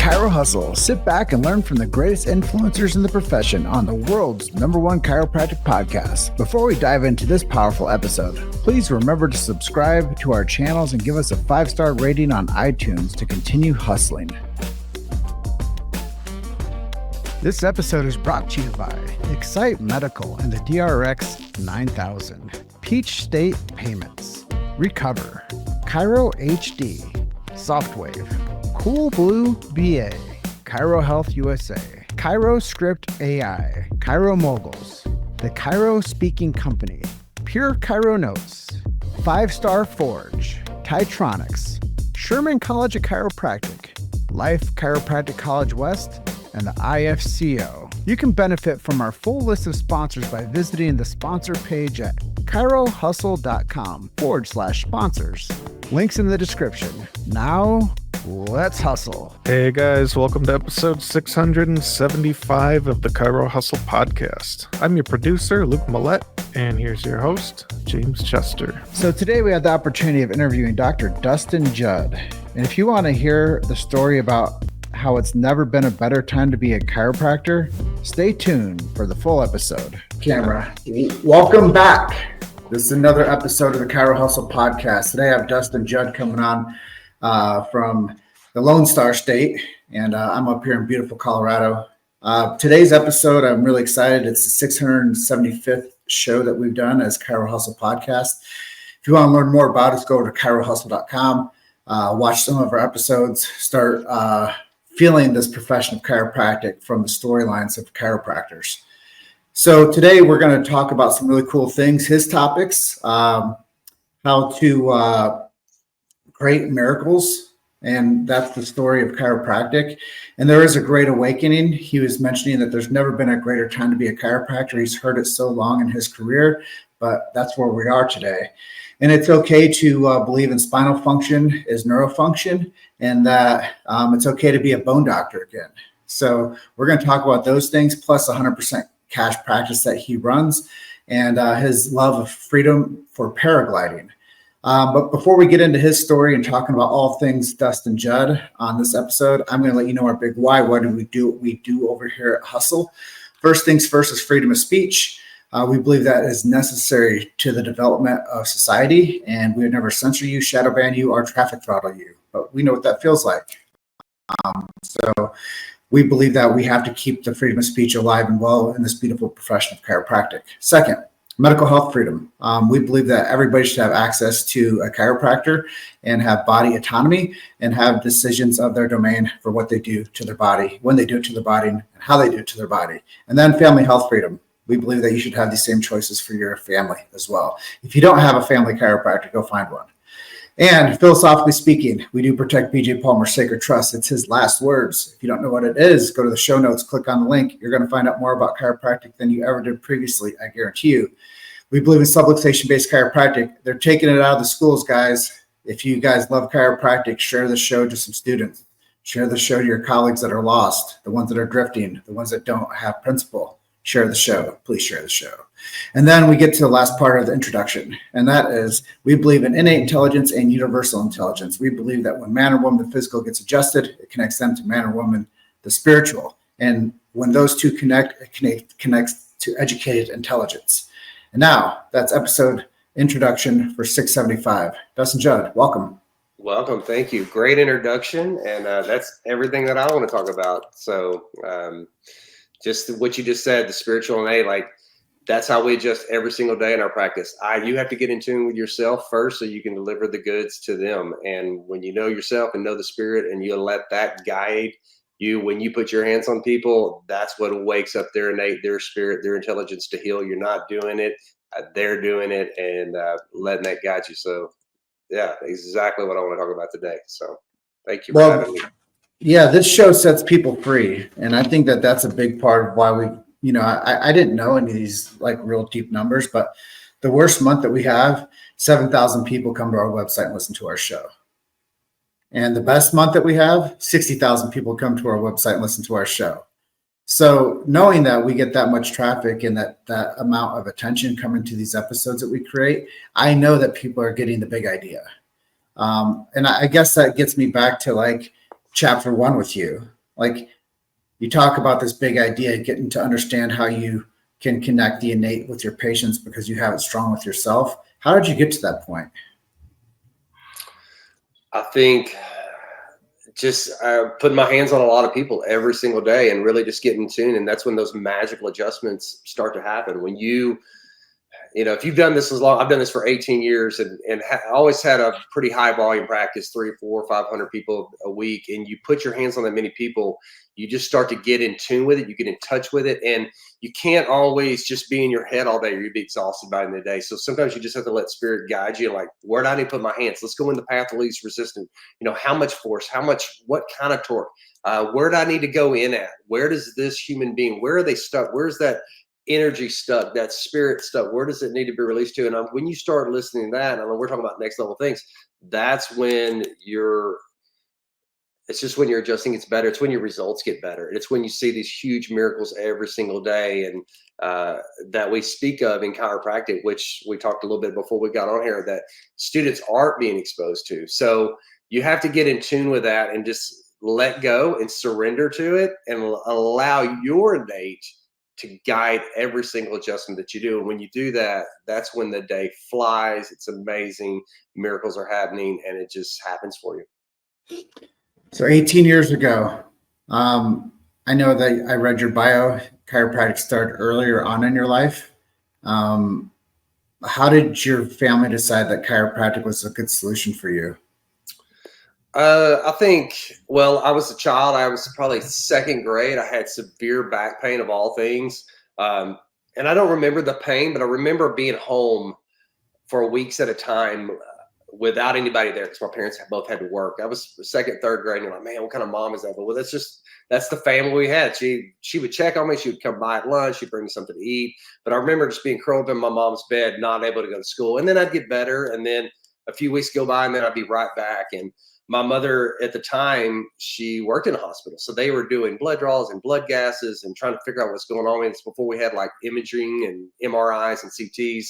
Chiro Hustle. Sit back and learn from the greatest influencers in the profession on the world's #1 chiropractic podcast. Before we dive into this powerful episode, please remember to subscribe to our channels and give us a 5-star rating on iTunes to continue hustling. This episode is brought to you by Excite Medical and the DRX 9000, Peach State Payments, Recover, Chiro HD, Softwave, Cool Blue BA, Chiro Health USA, Chiro Script AI, Chiro Moguls, The Chiro Speaking Company, Pure Chiro Notes, 5-Star Forge, Titronics, Sherman College of Chiropractic, Life Chiropractic College West, and the IFCO. You can benefit from our full list of sponsors by visiting the sponsor page at chirohustle.com/sponsors. Links in the description. Now, let's hustle. Hey guys, welcome to episode 675 of the Chiro Hustle podcast. I'm your producer, Luke Millette, and here's your host, James Chester. So today we had the opportunity of interviewing Dr. Dustin Judd. And if you want to hear the story about how it's never been a better time to be a chiropractor, stay tuned for the full episode. Camera. Welcome back. This is another episode of the Chiro Hustle podcast. Today I have Dustin Judd coming on from the Lone Star State, and I'm up here in beautiful Colorado. Today's episode, I'm really excited. It's the 675th show that we've done as Chiro Hustle podcast. If you want to learn more about us, go to chirohustle.com, watch some of our episodes, start feeling this profession of chiropractic from the storylines of chiropractors. So today we're going to talk about some really cool things, his topics, how to create miracles, and that's the story of chiropractic. And there is a great awakening. He was mentioning that there's never been a greater time to be a chiropractor. He's heard it so long in his career, but that's where we are today. And it's okay to believe in spinal function is neurofunction, and that it's okay to be a bone doctor again. So we're going to talk about those things, plus 100% cash practice that he runs, and his love of freedom for paragliding. But before we get into his story and talking about all things Dustin Judd on this episode, I'm going to let you know our big why. Why do we do what we do over here at Hustle? First things first is freedom of speech. We believe that is necessary to the development of society, and we would never censor you, shadow ban you, or traffic throttle you. But we know what that feels like. So we believe that we have to keep the freedom of speech alive and well in this beautiful profession of chiropractic. Second, medical health freedom. We believe that everybody should have access to a chiropractor and have body autonomy and have decisions of their domain for what they do to their body, when they do it to their body, and how they do it to their body. And then family health freedom. We believe that you should have these same choices for your family as well. If you don't have a family chiropractor, go find one. And philosophically speaking, we do protect BJ Palmer's sacred trust. It's his last words. If you don't know what it is, go to the show notes, click on the link. You're going to find out more about chiropractic than you ever did previously, I guarantee you. We believe in subluxation-based chiropractic. They're taking it out of the schools, guys. If you guys love chiropractic, share the show to some students. Share the show to your colleagues that are lost, the ones that are drifting, the ones that don't have principle. Share the show. Please share the show. And then we get to the last part of the introduction, and that is we believe in innate intelligence and universal intelligence. We believe that when man or woman, the physical gets adjusted, it connects them to man or woman, the spiritual. And when those two connect, it connects to educated intelligence. And now that's episode introduction for 675. Dustin Judd, welcome. Welcome. Thank you. Great introduction. And that's everything that I want to talk about. So, just what you just said, the spiritual innate, like that's how we adjust every single day in our practice. You have to get in tune with yourself first so you can deliver the goods to them. And when you know yourself and know the spirit and you let that guide you, when you put your hands on people, that's what wakes up their innate, their spirit, their intelligence to heal. You're not doing it. They're doing it, and letting that guide you. So yeah, exactly what I want to talk about today. So thank you for having me. Yeah, this show sets people free. And I think that that's a big part of why I didn't know any of these like real deep numbers, but the worst month that we have, 7,000 people come to our website and listen to our show. And the best month that we have, 60,000 people come to our website and listen to our show. So knowing that we get that much traffic and that amount of attention coming to these episodes that we create, I know that people are getting the big idea. And I guess that gets me back to like, chapter 1 with you. Like, you talk about this big idea, getting to understand how you can connect the innate with your patients because you have it strong with yourself. How did you get to that point? I think just putting my hands on a lot of people every single day and really just getting in tune. And that's when those magical adjustments start to happen. When if you've done this as long, I've done this for 18 years and always had a pretty high volume practice, 300, 400, 500 people a week. And you put your hands on that many people, you just start to get in tune with it. You get in touch with it. And you can't always just be in your head all day or you'd be exhausted by the end of the day. So sometimes you just have to let spirit guide you. Like, where do I need to put my hands? Let's go in the path of least resistance. How much force, what kind of torque, where do I need to go in at? Where does this human being, where are they stuck? Where's that energy stuck, that spirit stuck? Where does it need to be released to? And when you start listening to that, and we're talking about next level things, that's when it's just when your adjusting gets better. It's when your results get better. It's when you see these huge miracles every single day, and that we speak of in chiropractic, which we talked a little bit before we got on here, that students aren't being exposed to. So you have to get in tune with that and just let go and surrender to it and allow your innate to guide every single adjustment that you do. And when you do that, that's when the day flies. It's amazing. Miracles are happening, and it just happens for you. So 18 years ago, I know that I read your bio, chiropractic started earlier on in your life. How did your family decide that chiropractic was a good solution for you? I think, I was a child. I was probably second grade. I had severe back pain of all things. And I don't remember the pain, but I remember being home for weeks at a time without anybody there because my parents both had to work. I was second, third grade, and you're like, man, what kind of mom is that? But that's the family we had. She would check on me. She would come by at lunch. She'd bring me something to eat. But I remember just being curled up in my mom's bed, not able to go to school. And then I'd get better. And then a few weeks go by, and then I'd be right back. And my mother at the time, she worked in a hospital. So they were doing blood draws and blood gases and trying to figure out what's going on. It's before we had like imaging and MRIs and CTs.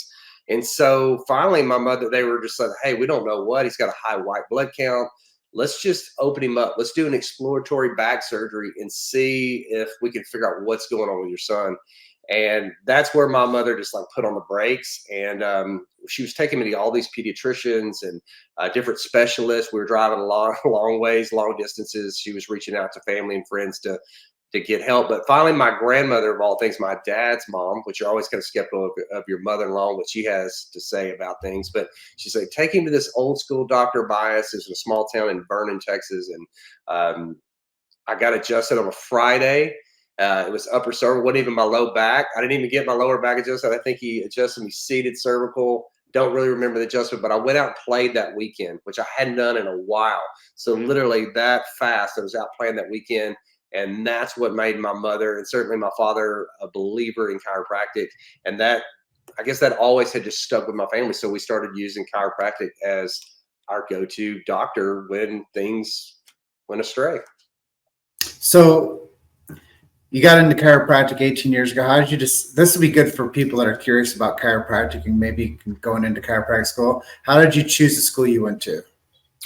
And so finally, my mother, they were just like, hey, we don't know what. He's got a high white blood count. Let's just open him up. Let's do an exploratory back surgery and see if we can figure out what's going on with your son. And that's where my mother just like put on the brakes. And she was taking me to all these pediatricians and different specialists. We were driving long ways, long distances. She was reaching out to family and friends to get help. But finally, my grandmother, of all things, my dad's mom, which you're always kind of skeptical of your mother-in-law, what she has to say about things. But she said, take him to this old school Dr. Bias. It's in a small town in Vernon, Texas. And I got adjusted on a Friday. It was upper cervical, wasn't even my low back. I didn't even get my lower back adjusted. I think he adjusted me seated cervical. Don't really remember the adjustment, but I went out and played that weekend, which I hadn't done in a while. So literally that fast, I was out playing that weekend. And that's what made my mother and certainly my father a believer in chiropractic. And that, I guess that always had just stuck with my family. So we started using chiropractic as our go-to doctor when things went astray. So you got into chiropractic 18 years ago. How did you this would be good for people that are curious about chiropractic and maybe going into chiropractic school. How did you choose the school you went to?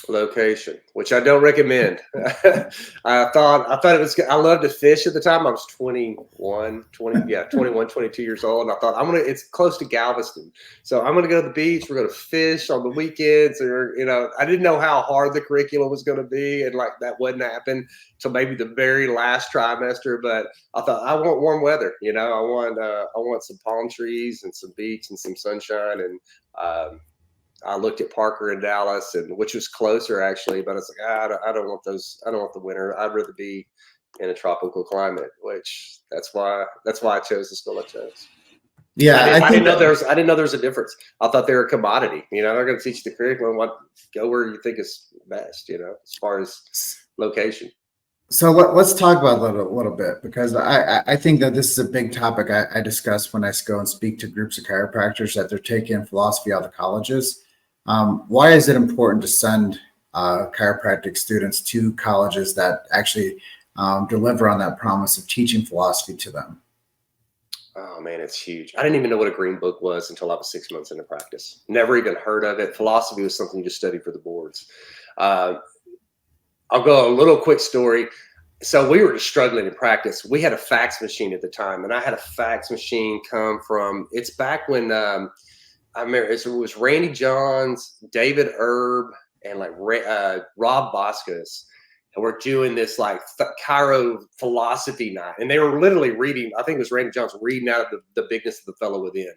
Location, which I don't recommend. I thought it was good. I loved to fish at the time. I was 21, 22 years old. And I thought it's close to Galveston. So I'm going to go to the beach. We're going to fish on the weekends, or, I didn't know how hard the curriculum was going to be. And like, that wouldn't happen till maybe the very last trimester. But I thought I want warm weather. I want some palm trees and some beach and some sunshine. And, I looked at Parker in Dallas, which was closer actually, but it's like, I don't want those. I don't want the winter. I'd rather be in a tropical climate, which that's why I chose the school I chose. Yeah, I didn't know there was a difference. I thought they were a commodity. They're going to teach the curriculum. Go where you think is best. As far as location. So let's talk about it a little bit, because I think that this is a big topic I discuss when I go and speak to groups of chiropractors that they're taking philosophy out of the colleges. Why is it important to send chiropractic students to colleges that actually deliver on that promise of teaching philosophy to them? Oh man, it's huge. I didn't even know what a green book was until I was 6 months into practice. Never even heard of it. Philosophy was something you just studied for the boards. I'll go a little quick story. So we were just struggling in practice. We had a fax machine at the time, and I had a fax machine come from, it's back when I remember it was Randy Johns, David Erb, and like Rob Boscos. And we're doing this like Chiro philosophy night. And they were literally reading, I think it was Randy Johns reading out of the bigness of the fellow within.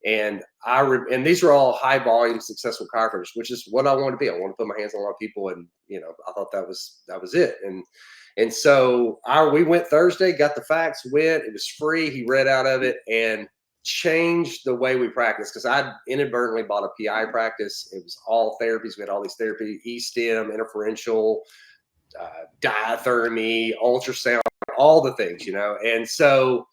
And and these are all high volume, successful chiropractors, which is what I want to be. I want to put my hands on a lot of people. And, I thought that was it. And so we went Thursday, got the fax, went, it was free. He read out of it and changed the way we practice, because I inadvertently bought a PI practice. It was all therapies. We had all these therapy, E-stem, interferential, diathermy, ultrasound, all the things, And so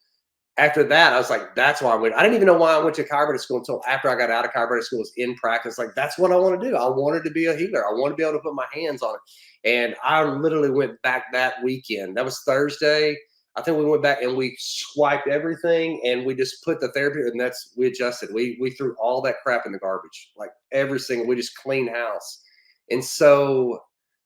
after that, I was like, that's why I went. I didn't even know why I went to chiropractic school until after I got out of chiropractic school, was in practice. Like, that's what I want to do. I wanted to be a healer. I want to be able to put my hands on it. And I literally went back that weekend. That was Thursday. I think we went back and we swiped everything and we just put the therapy, and we adjusted. We threw all that crap in the garbage, like we just cleaned house. And so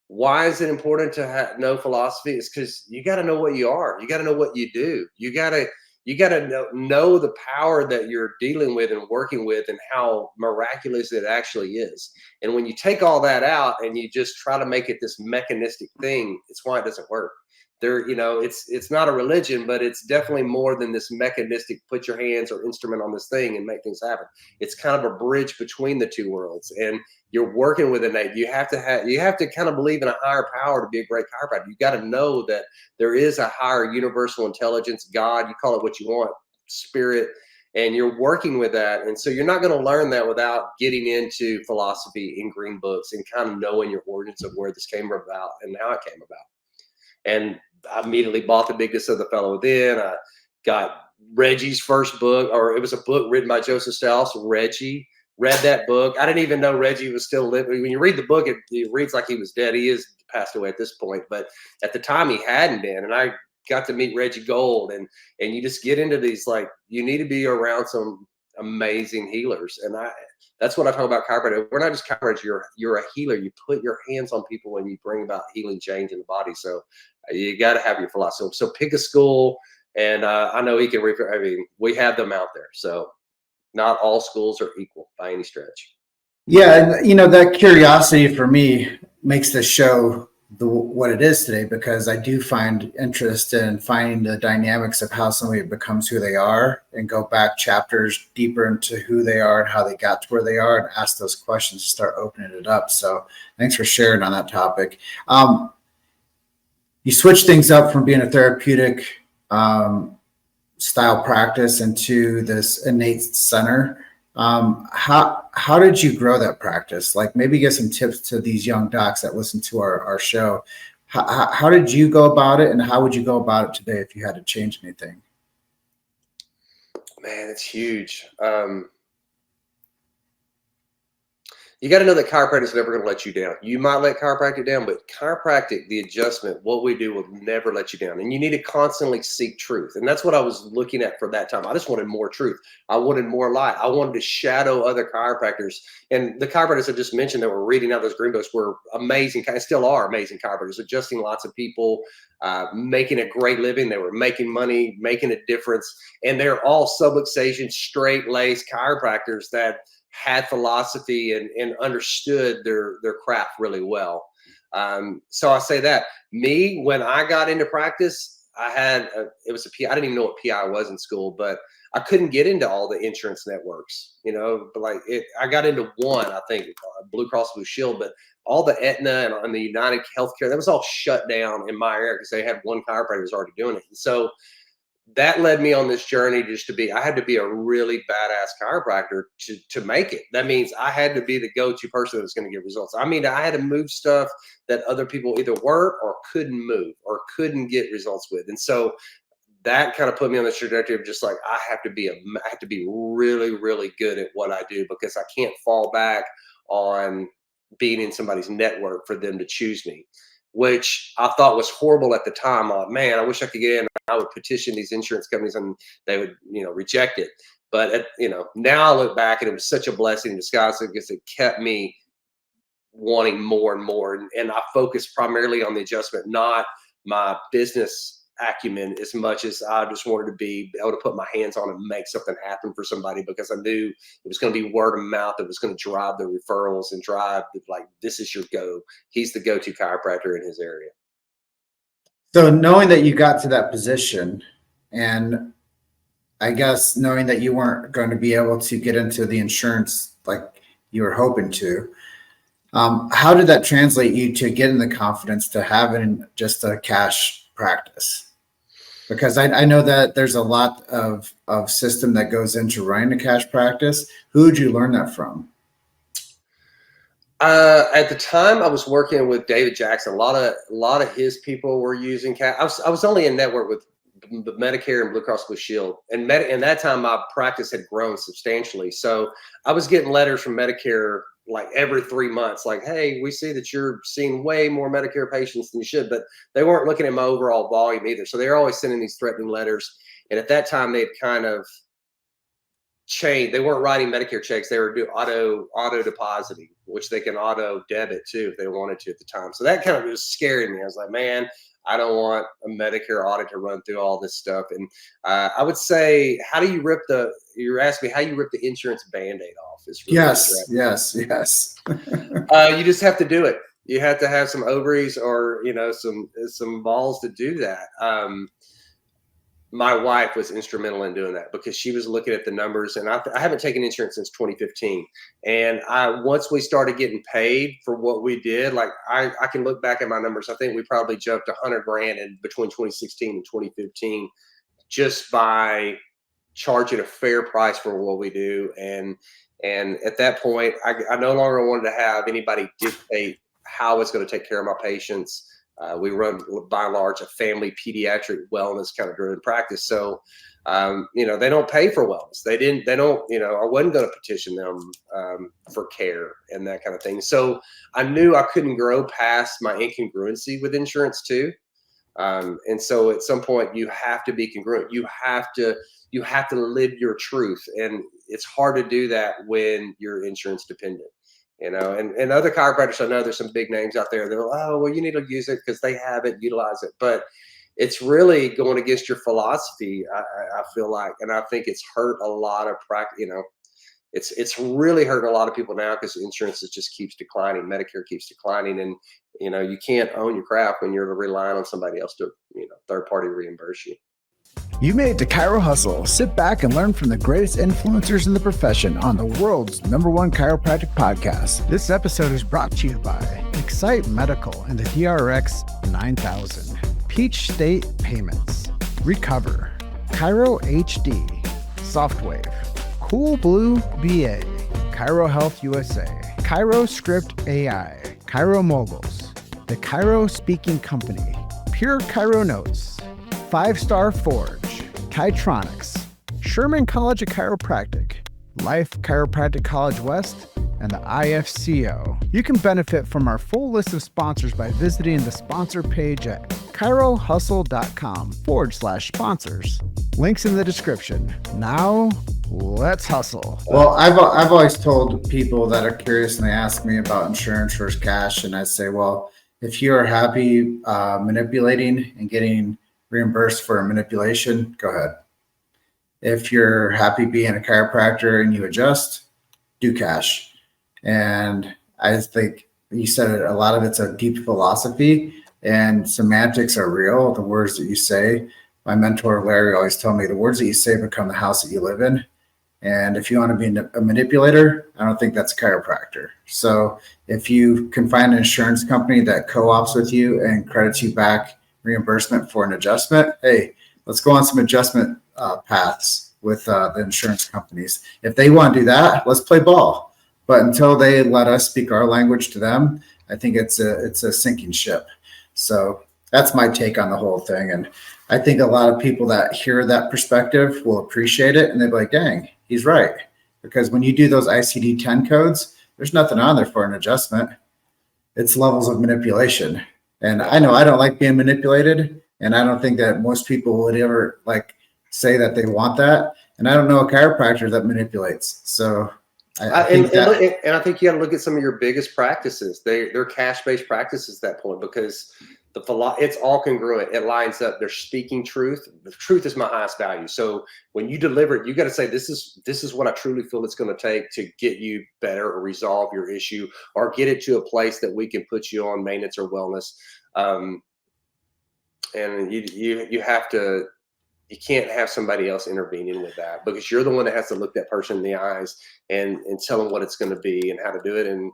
why is it important to know philosophy? It's because you got to know what you are. You got to know what you do. You got to know the power that you're dealing with and working with, and how miraculous it actually is. And when you take all that out and you just try to make it this mechanistic thing, it's why it doesn't work. It's not a religion, but it's definitely more than this mechanistic, put your hands or instrument on this thing and make things happen. It's kind of a bridge between the two worlds, and you're working with innate. You have to kind of believe in a higher power to be a great chiropractor. You got to know that there is a higher universal intelligence, God, you call it what you want, spirit, and you're working with that. And so you're not going to learn that without getting into philosophy in green books and kind of knowing your origins of where this came about and how it came about. And I immediately bought The Bigness of the Fellow Within. I got Reggie's first book, or it was a book written by Joseph Strauss. Reggie, read that book. I didn't even know Reggie was still living. When you read the book, it reads like he was dead. He is passed away at this point, but at the time he hadn't been. And I got to meet Reggie Gold, and you just get into these, like, you need to be around some amazing healers. And that's what I talk about chiropractic. We're not just chiropractors. You're a healer. You put your hands on people and you bring about healing change in the body. So you got to have your philosophy. So pick a school, and I know he can. We have them out there. So not all schools are equal by any stretch. Yeah, and that curiosity for me makes this show what it is today, because I do find interest in finding the dynamics of how somebody becomes who they are, and go back chapters deeper into who they are and how they got to where they are, and ask those questions to start opening it up. So thanks for sharing on that topic. You switch things up from being a therapeutic style practice into this innate center. How did you grow that practice? Like, maybe give some tips to these young docs that listen to our show. How did you go about it, and how would you go about it today if you had to change anything? Man, it's huge. You got to know that chiropractic is never going to let you down. You might let chiropractic down, but chiropractic, the adjustment, what we do will never let you down. And you need to constantly seek truth. And that's what I was looking at for that time. I just wanted more truth. I wanted more light. I wanted to shadow other chiropractors. And the chiropractors I just mentioned that were reading out those green books were amazing, still are amazing chiropractors, adjusting lots of people, making a great living. They were making money, making a difference. And they're all subluxation, straight lace chiropractors that had philosophy and understood their craft really well. So I say that when I got into practice, it was a PI. I didn't even know what PI was in school, but I couldn't get into all the insurance networks, but I got into one, I think, Blue Cross Blue Shield, but all the Aetna and the United Healthcare, that was all shut down in my area because they had one chiropractor who was already doing it. And so that led me on this journey I had to be a really badass chiropractor to make it. That means I had to be the go-to person that was going to get results. I mean, I had to move stuff that other people either weren't or couldn't move or couldn't get results with. And so that kind of put me on the trajectory of just like, I have to be really, really good at what I do, because I can't fall back on being in somebody's network for them to choose me, which I thought was horrible at the time. I'm like, man, I wish I could get in. I would petition these insurance companies and they would, reject it. But, now I look back and it was such a blessing in disguise because it kept me wanting more and more. And I focused primarily on the adjustment, not my business acumen, as much as I just wanted to be able to put my hands on it and make something happen for somebody, because I knew it was going to be word of mouth that was going to drive the referrals and drive like, this is your go. He's the go-to chiropractor in his area. So knowing that you got to that position, and I guess knowing that you weren't going to be able to get into the insurance like you were hoping to, how did that translate you to getting the confidence to having just a cash practice? Because I know that there's a lot of system that goes into running a cash practice. Who did you learn that from? At the time, I was working with David Jackson. A lot of his people were using cash. I was only in network with Medicare and Blue Cross Blue Shield, and that time my practice had grown substantially. So I was getting letters from Medicare like every 3 months, like, hey, we see that you're seeing way more Medicare patients than you should, but they weren't looking at my overall volume either. So they're always sending these threatening letters. And at that time, they'd kind of changed. They weren't writing Medicare checks. They were doing auto depositing, which they can auto debit too if they wanted to at the time. So that kind of was scaring me. I was like, man, I don't want a Medicare audit to run through all this stuff. And I would say, you're asking me how you rip the insurance Band-Aid off. Is really Yes. You just have to do it. You have to have some ovaries or, some balls to do that. My wife was instrumental in doing that, because she was looking at the numbers, and I haven't taken insurance since 2015. And once we started getting paid for what we did, like I can look back at my numbers. I think we probably jumped $100,000 in between 2016 and 2015, just by charging a fair price for what we do. And at that point, I no longer wanted to have anybody dictate how it's going to take care of my patients. We run, by and large, a family pediatric wellness kind of driven practice. So, they don't pay for wellness. They don't, I wasn't going to petition them for care and that kind of thing. So I knew I couldn't grow past my incongruency with insurance too. And so at some point you have to be congruent. You have to live your truth. And it's hard to do that when you're insurance dependent. And other chiropractors, I know there's some big names out there. They're like, oh, well, you need to use it because they have it, utilize it. But it's really going against your philosophy, I feel like. And I think it's hurt a lot of practice. It's really hurting a lot of people now because insurance just keeps declining. Medicare keeps declining. And, you can't own your craft when you're relying on somebody else to, third party reimburse you. You made it to Chiro Hustle. Sit back and learn from the greatest influencers in the profession on the world's #1 chiropractic podcast. This episode is brought to you by Excite Medical and the DRX 9000, Peach State Payments, Recover, Chiro HD, Softwave, Cool Blue BA, Chiro Health USA, Chiro Script AI, Chiro Moguls, The Chiro Speaking Company, Pure Chiro Notes, 5-Star Forge, Titronics, Sherman College of Chiropractic, Life Chiropractic College West, and the IFCO. You can benefit from our full list of sponsors by visiting the sponsor page at chirohustle.com/sponsors. Links in the description. Now, let's hustle. Well, I've always told people that are curious and they ask me about insurance versus cash, and I say, well, if you are happy manipulating and getting reimbursed for a manipulation, go ahead. If you're happy being a chiropractor and you adjust, do cash. And I think you said it, a lot of it's a deep philosophy, and semantics are real. The words that you say, my mentor Larry always told me, the words that you say become the house that you live in. And if you want to be a manipulator, I don't think that's a chiropractor. So if you can find an insurance company that co-ops with you and credits you back reimbursement for an adjustment, hey, let's go on some adjustment paths with the insurance companies. If they want to do that, let's play ball. But until they let us speak our language to them, I think it's a sinking ship. So that's my take on the whole thing. And I think a lot of people that hear that perspective will appreciate it, and they'll be like, dang, he's right. Because when you do those ICD-10 codes, there's nothing on there for an adjustment. It's levels of manipulation. And I know I don't like being manipulated, and I don't think that most people would ever say that they want that. And I don't know a chiropractor that manipulates. So I think I think you got to look at some of your biggest practices. They're cash-based practices at that point, because it's all congruent. It lines up. They're speaking truth. The truth is my highest value. So when you deliver it, you got to say, this is what I truly feel it's going to take to get you better or resolve your issue or get it to a place that we can put you on maintenance or wellness. And you have to. You can't have somebody else intervening with that, because you're the one that has to look that person in the eyes and tell them what it's going to be and how to do it. And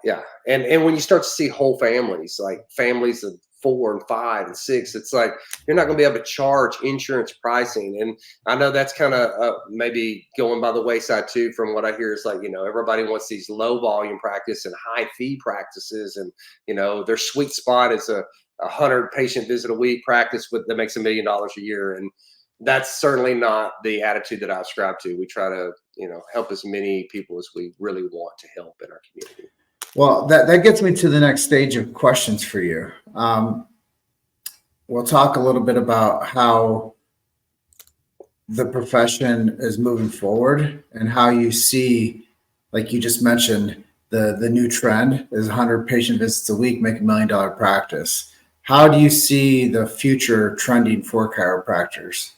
yeah. And when you start to see whole families, like families of 4 and 5 and 6, it's like, you're not going to be able to charge insurance pricing. And I know that's kind of maybe going by the wayside too, from what I hear is like, everybody wants these low volume practice and high fee practices. And, their sweet spot is a 100 patient visit a week practice that makes $1 million a year. And that's certainly not the attitude that I ascribe to. We try to, help as many people as we really want to help in our community. Well, that gets me to the next stage of questions for you. We'll talk a little bit about how the profession is moving forward and how you see, like you just mentioned, the new trend is 100 patient visits a week, make $1 million practice. How do you see the future trending for chiropractors?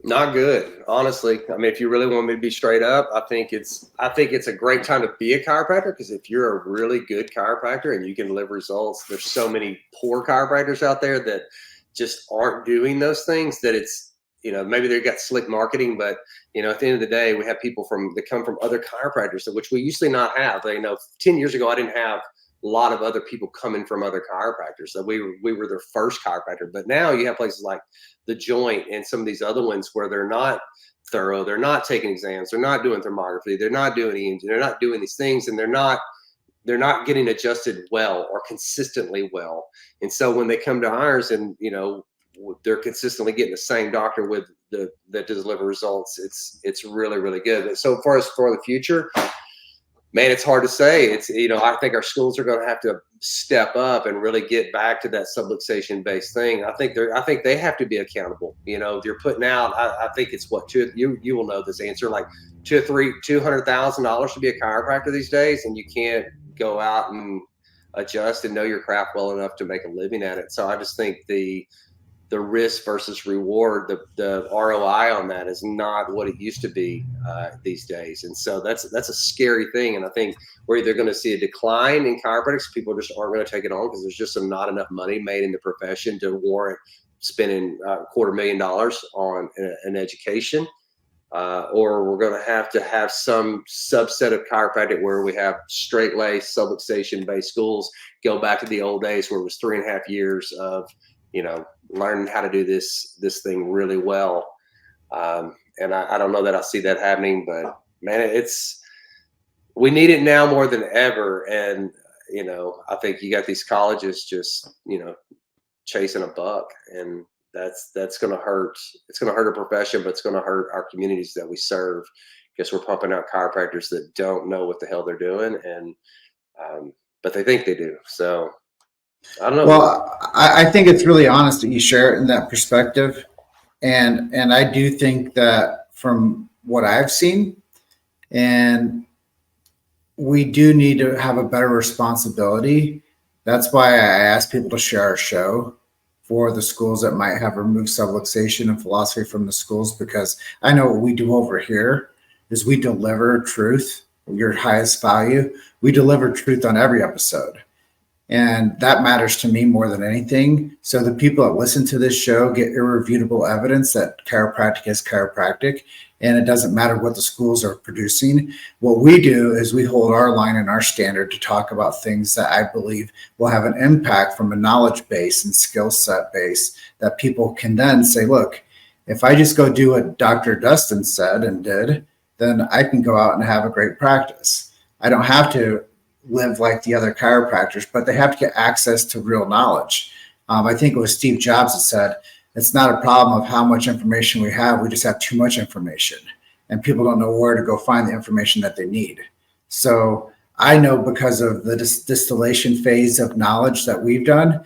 Not good, honestly. I mean, if you really want me to be straight up, I think it's a great time to be a chiropractor, because if you're a really good chiropractor and you can deliver results, there's so many poor chiropractors out there that just aren't doing those things, that it's, maybe they've got slick marketing, but at the end of the day, we have people that come from other chiropractors, which we usually not have. 10 years ago, I didn't have a lot of other people coming from other chiropractors. So we were their first chiropractor. But now you have places like The Joint and some of these other ones where they're not thorough, they're not taking exams, they're not doing thermography, they're not doing EMG, they're not doing these things, and they're not getting adjusted well or consistently well. And so when they come to ours and they're consistently getting the same doctor that deliver results, it's really, really good. So far as for the future, man, it's hard to say. It's, I think our schools are going to have to step up and really get back to that subluxation-based thing. I think they have to be accountable. If you're putting out, I think it's you will know this answer, like $200,000 to be a chiropractor these days, and you can't go out and adjust and know your craft well enough to make a living at it. So I just think the risk versus reward, the ROI on that is not what it used to be these days. And so that's a scary thing. And I think we're either going to see a decline in chiropractics. People just aren't going to take it on because there's just not enough money made in the profession to warrant spending $250,000 on an education. Or we're going to have some subset of chiropractic where we have straight lace subluxation-based schools go back to the old days where it was 3.5 years of, learning how to do this thing really well. And I don't know that I see that happening, but man, we need it now more than ever. And, I think you got these colleges just, chasing a buck, and that's going to hurt. It's going to hurt our profession, but it's going to hurt our communities that we serve, because we're pumping out chiropractors that don't know what the hell they're doing. And, but they think they do. So I don't know. Well, I think it's really honest that you share it in that perspective. And I do think that from what I've seen, and we do need to have a better responsibility. That's why I ask people to share our show for the schools that might have removed subluxation and philosophy from the schools, because I know what we do over here is we deliver truth, your highest value. We deliver truth on every episode. And that matters to me more than anything. So the people that listen to this show get irrefutable evidence that chiropractic is chiropractic, and it doesn't matter what the schools are producing. What we do is we hold our line and our standard to talk about things that I believe will have an impact from a knowledge base and skill set base that people can then say, look, if I just go do what Dr. Dustin said and did, then I can go out and have a great practice. I don't have to live like the other chiropractors, but they have to get access to real knowledge. I think it was Steve Jobs that said, it's not a problem of how much information we have. We just have too much information, and people don't know where to go find the information that they need. So I know, because of the distillation phase of knowledge that we've done,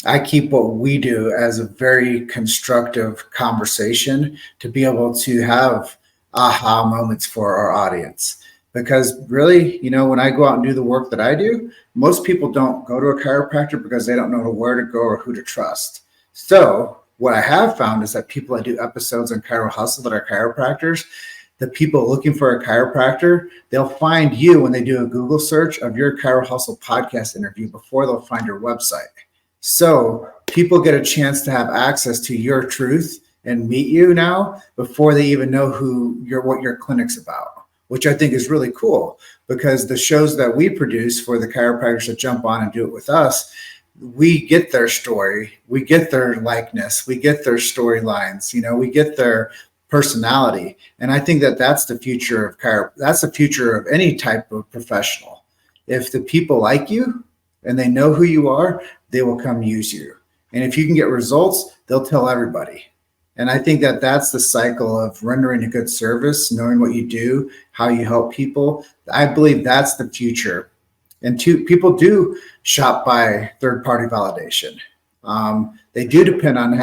I keep what we do as a very constructive conversation to be able to have aha moments for our audience. Because really, when I go out and do the work that I do, most people don't go to a chiropractor because they don't know where to go or who to trust. So what I have found is that people that do episodes on Chiro Hustle that are chiropractors, the people looking for a chiropractor, they'll find you when they do a Google search of your Chiro Hustle podcast interview before they'll find your website. So people get a chance to have access to your truth and meet you now before they even know what your clinic's about, which I think is really cool, because the shows that we produce for the chiropractors that jump on and do it with us, we get their story, we get their likeness, we get their storylines, we get their personality. And I think that that's the future of that's the future of any type of professional. If the people like you and they know who you are, they will come use you. And if you can get results, they'll tell everybody. And I think that that's the cycle of rendering a good service, knowing what you do, how you help people. I believe that's the future. And people do shop by third-party validation. They do depend on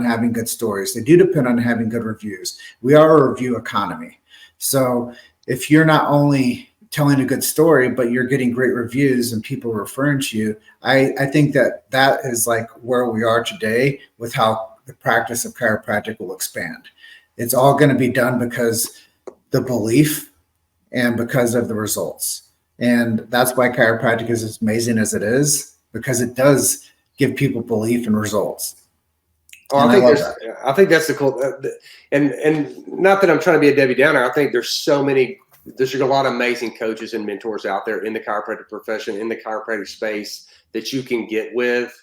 having good stories. They do depend on having good reviews. We are a review economy. So if you're not only telling a good story, but you're getting great reviews and people referring to you, I think that is like where we are today with how the practice of chiropractic will expand. It's all going to be done because the belief and because of the results. And that's why chiropractic is as amazing as it is, because it does give people belief and results. I think that's the cool, and not that I'm trying to be a Debbie Downer. I think there's a lot of amazing coaches and mentors out there in the chiropractic profession, in the chiropractic space that you can get with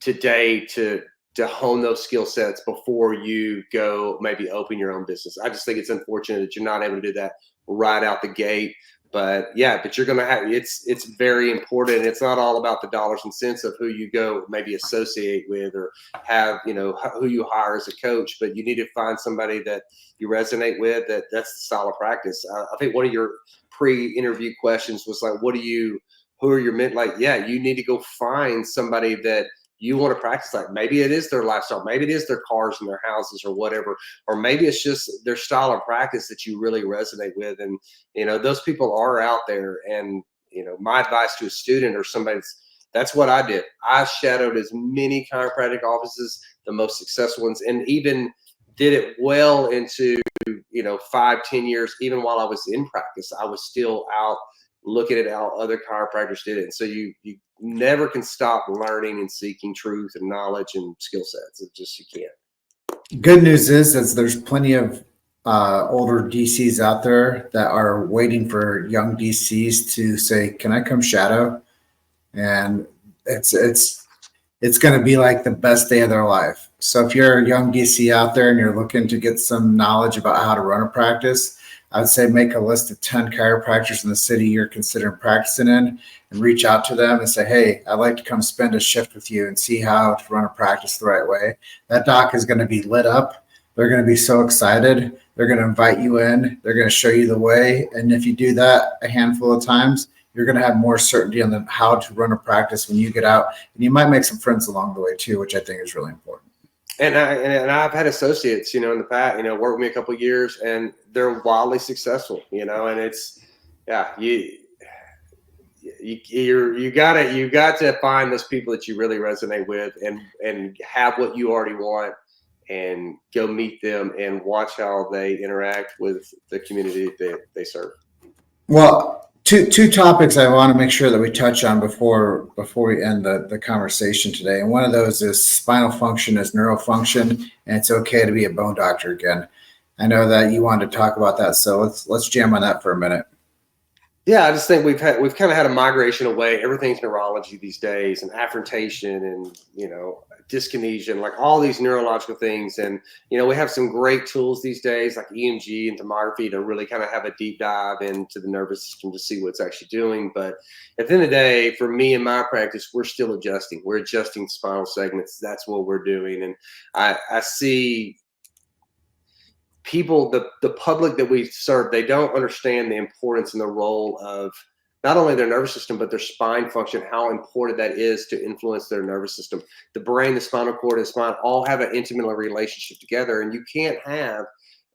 today to hone those skill sets before you go maybe open your own business. I just think it's unfortunate that you're not able to do that right out the gate. But you're going to have, it's very important. It's not all about the dollars and cents of who you go maybe associate with or have, who you hire as a coach, but you need to find somebody that you resonate with, that's the style of practice. I think one of your pre-interview questions was like, who are your men? Like, you need to go find somebody that you want to practice like. Maybe it is their lifestyle, maybe it is their cars and their houses or whatever, or maybe it's just their style of practice that you really resonate with. And those people are out there. And my advice to a student or somebody, that's what I did. I shadowed as many chiropractic offices, the most successful ones, and even did it well into 5-10 years. Even while I was in practice, I was still out looking at how other chiropractors did it. And so you never can stop learning and seeking truth and knowledge and skill sets. You can't. Good news is there's plenty of older DCs out there that are waiting for young DCs to say, can I come shadow? And it's going to be like the best day of their life. So if you're a young DC out there and you're looking to get some knowledge about how to run a practice, I would say make a list of 10 chiropractors in the city you're considering practicing in and reach out to them and say, hey, I'd like to come spend a shift with you and see how to run a practice the right way. That doc is going to be lit up. They're going to be so excited. They're going to invite you in. They're going to show you the way. And if you do that a handful of times, you're going to have more certainty on how to run a practice when you get out. And you might make some friends along the way too, which I think is really important. And I've had associates, in the past, worked with me a couple of years, and they're wildly successful, and it's, you got to find those people that you really resonate with and have what you already want, and go meet them and watch how they interact with the community that they serve. Well, two topics I want to make sure that we touch on before we end the conversation today. And one of those is spinal function is neurofunction, and it's okay to be a bone doctor again. I know that you wanted to talk about that, so let's jam on that for a minute. Yeah, I just think we've kind of had a migration away. Everything's neurology these days, and afferentation, and dyskinesia, and like all these neurological things. And we have some great tools these days, like EMG and tomography, to really kind of have a deep dive into the nervous system to see what's actually doing. But at the end of the day, for me in my practice, we're still adjusting. We're adjusting spinal segments. That's what we're doing. And I see people, the public that we serve, they don't understand the importance and the role of not only their nervous system, but their spine function, how important that is to influence their nervous system. The brain, the spinal cord, and the spine all have an intimate relationship together. And you can't have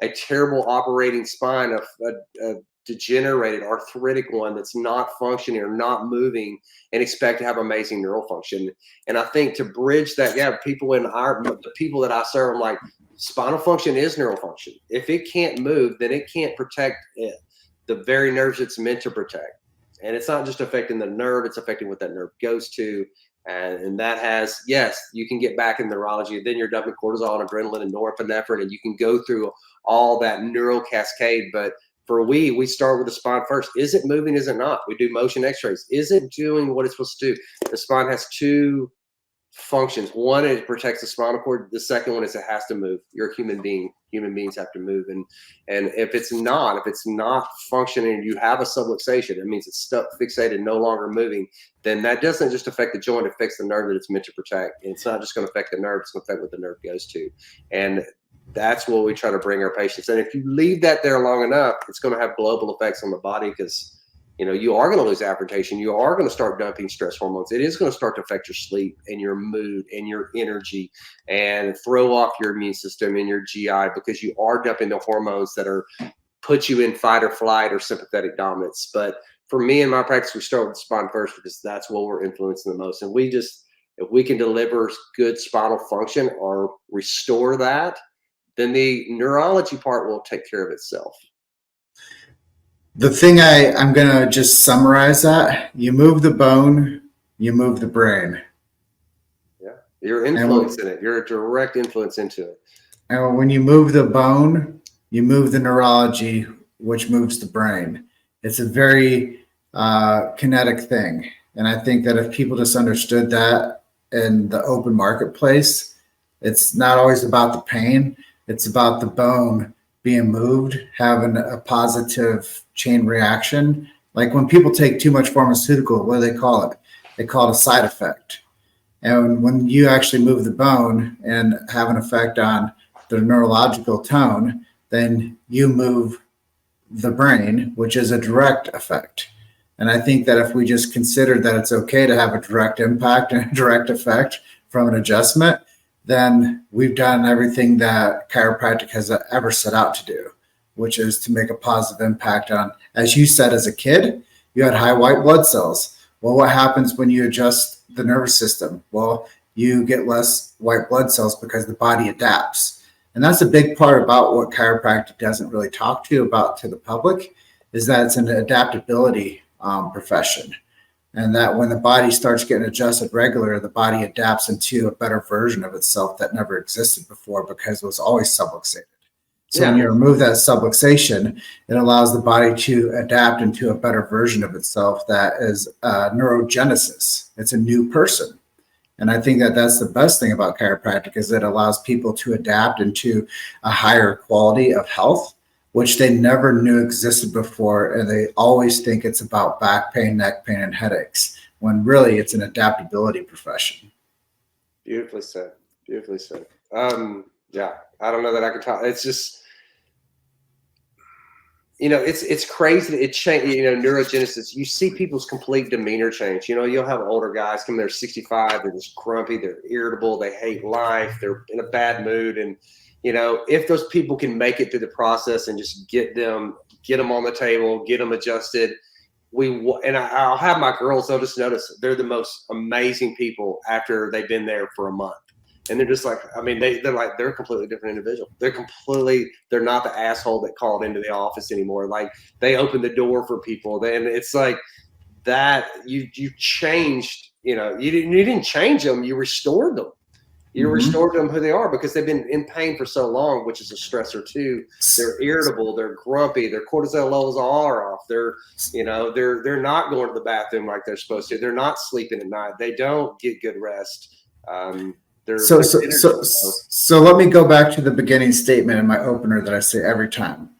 a terrible operating spine, a degenerated arthritic one that's not functioning or not moving, and expect to have amazing neural function. And I think to bridge that gap, the people that I serve, I'm like, spinal function is neural function. If it can't move, then it can't protect the very nerves it's meant to protect. And it's not just affecting the nerve, it's affecting what that nerve goes to. And that has, yes, you can get back in neurology, then you're dumping cortisol and adrenaline and norepinephrine, and you can go through all that neural cascade. But we start with the spine first. Is it moving? Is it not? We do motion x-rays. Is it doing what it's supposed to do? The spine has two functions. One, it protects the spinal cord. The second one is it has to move. You're a human being. Human beings have to move. And if it's not functioning, and you have a subluxation, it means it's stuck, fixated, no longer moving, then that doesn't just affect the joint, it affects the nerve that it's meant to protect. And it's not just going to affect the nerve, it's going to affect what the nerve goes to. And that's what we try to bring our patients. And if you leave that there long enough, it's going to have global effects on the body, because you are going to lose adaptation. You are going to start dumping stress hormones. It is going to start to affect your sleep and your mood and your energy, and throw off your immune system and your GI, because you are dumping the hormones that put you in fight or flight or sympathetic dominance. But for me in my practice, we start with the spine first, because that's what we're influencing the most. And if we can deliver good spinal function or restore that, then the neurology part will take care of itself. The thing I'm going to just summarize that: you move the bone, you move the brain. Yeah, you're influencing it. You're a direct influence into it. And when you move the bone, you move the neurology, which moves the brain. It's a very kinetic thing. And I think that if people just understood that in the open marketplace, it's not always about the pain. It's about the bone being moved, having a positive chain reaction. Like when people take too much pharmaceutical, what do they call it? They call it a side effect. And when you actually move the bone and have an effect on the neurological tone, then you move the brain, which is a direct effect. And I think that if we just consider that it's okay to have a direct impact and a direct effect from an adjustment, then we've done everything that chiropractic has ever set out to do, which is to make a positive impact on, as you said, as a kid, you had high white blood cells. Well, what happens when you adjust the nervous system? Well, you get less white blood cells because the body adapts. And that's a big part about what chiropractic doesn't really talk to the public, is that it's an adaptability profession. And that when the body starts getting adjusted regular, the body adapts into a better version of itself that never existed before, because it was always subluxated. So when you remove that subluxation, it allows the body to adapt into a better version of itself that is neurogenesis. It's a new person. And I think that that's the best thing about chiropractic, is it allows people to adapt into a higher quality of health, which they never knew existed before. And they always think it's about back pain, neck pain, and headaches, when really it's an adaptability profession. Beautifully said. Beautifully said. Yeah, I don't know that I could talk. It's just, it's crazy that it changed, neurogenesis. You see people's complete demeanor change. You'll have older guys come, they're 65, they're just grumpy, they're irritable, they hate life, they're in a bad mood. And if those people can make it through the process and just get them on the table, get them adjusted, I'll have my girls, they'll just notice they're the most amazing people after they've been there for a month. And they're just like, they're a completely different individual. They're not the asshole that called into the office anymore. Like, they open the door for people. Then it's like that you changed, you didn't change them, you restored them. You restored them who they are, because they've been in pain for so long, which is a stressor too. They're irritable, they're grumpy, their cortisol levels are off. They're not going to the bathroom like they're supposed to. They're not sleeping at night. They don't get good rest. So let me go back to the beginning statement in my opener that I say every time.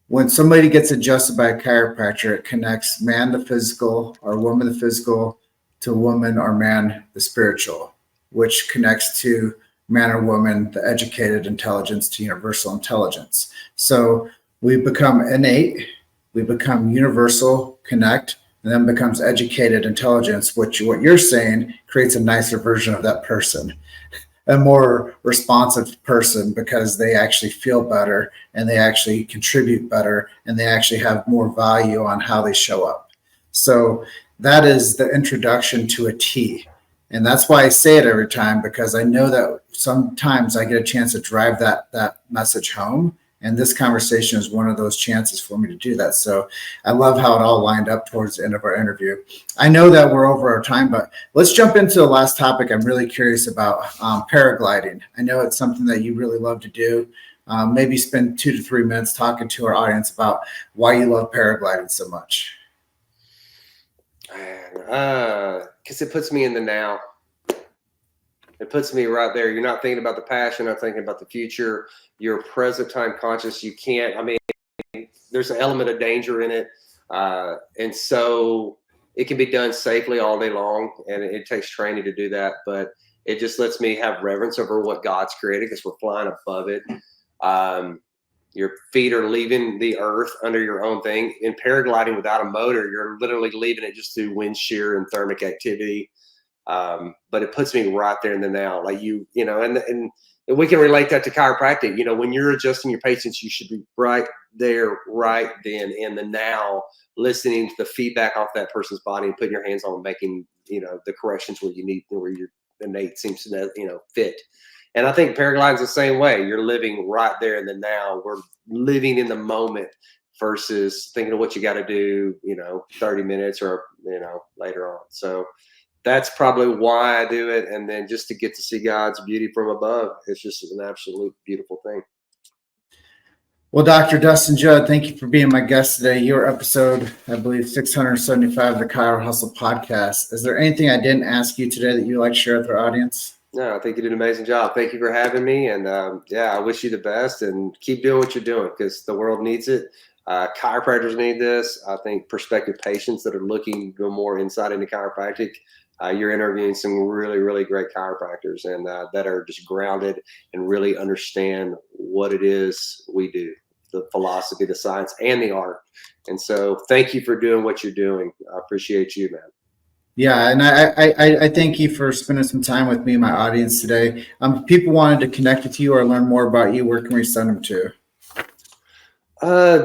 When somebody gets adjusted by a chiropractor, it connects man the physical, or woman the physical, to woman or man the spiritual, which connects to man or woman the educated intelligence to universal intelligence. So we become innate, we become universal connect, and then becomes educated intelligence, which what you're saying creates a nicer version of that person. a more responsive person because they actually feel better and they actually contribute better and they actually have more value on how they show up. So that is the introduction to a T. And that's why I say it every time, because I know that sometimes I get a chance to drive that message home. And this conversation is one of those chances for me to do that. So I love how it all lined up towards the end of our interview. I know that we're over our time, but let's jump into the last topic. I'm really curious about paragliding. I know it's something that you really love to do. Maybe spend 2 to 3 minutes talking to our audience about why you love paragliding so much. Because it puts me in the now. It puts me right there. You're not thinking about the past. You're not thinking about the future. You're present time conscious. You can't, I mean, there's an element of danger in it. And so it can be done safely all day long. And it takes training to do that. But it just lets me have reverence over what God's created because we're flying above it. Your feet are leaving the earth under your own thing. In paragliding without a motor, you're literally leaving it just through wind shear and thermic activity. But it puts me right there in the now, like and we can relate that to chiropractic. When you're adjusting your patients, you should be right there, right then in the now, listening to the feedback off that person's body and putting your hands on them, making, the corrections where you need, where your innate seems to, fit. And I think paragliding is the same way. You're living right there in the now. We're living in the moment versus thinking of what you got to do, 30 minutes or, later on. So that's probably why I do it. And then just to get to see God's beauty from above, it's just an absolute beautiful thing. Well, Dr. Dustin Judd, thank you for being my guest today. Your episode, I believe, 675 of the Chiro Hustle podcast. Is there anything I didn't ask you today that you'd like to share with our audience? No, I think you did an amazing job. Thank you for having me. And I wish you the best and keep doing what you're doing because the world needs it. Chiropractors need this. I think prospective patients that are looking to go more insight into chiropractic, you're interviewing some really, really great chiropractors and that are just grounded and really understand what it is we do, the philosophy, the science, and the art. And so thank you for doing what you're doing. I appreciate you, man. Yeah, and I thank you for spending some time with me and my audience today. If people wanted to connect with you or learn more about you, where can we send them to?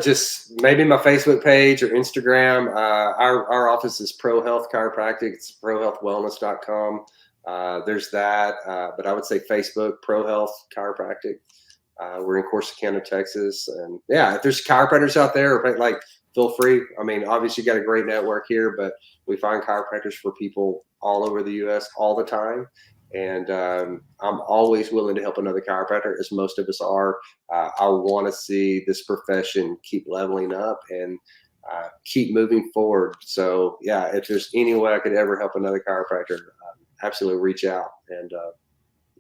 Just maybe my Facebook page or Instagram. Our office is ProHealth Chiropractic. It's ProHealthWellness.com. There's that. But I would say Facebook, ProHealth Chiropractic. We're in Corsicana, Texas. And if there's chiropractors out there, feel free. I mean, obviously you got a great network here, but we find chiropractors for people all over the U.S. all the time. And I'm always willing to help another chiropractor, as most of us are. I want to see this profession keep leveling up and keep moving forward. So, if there's any way I could ever help another chiropractor, absolutely reach out and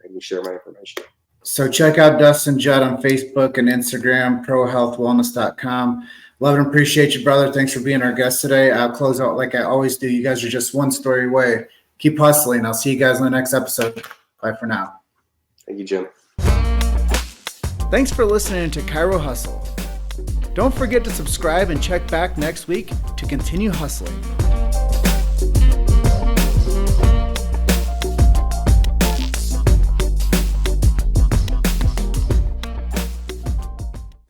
maybe share my information. So check out Dustin Judd on Facebook and Instagram, ProHealthWellness.com. Love and appreciate you, brother. Thanks for being our guest today. I'll close out like I always do. You guys are just one story away. Keep hustling. I'll see you guys in the next episode. Bye for now. Thank you, Jim. Thanks for listening to Chiro Hustle. Don't forget to subscribe and check back next week to continue hustling.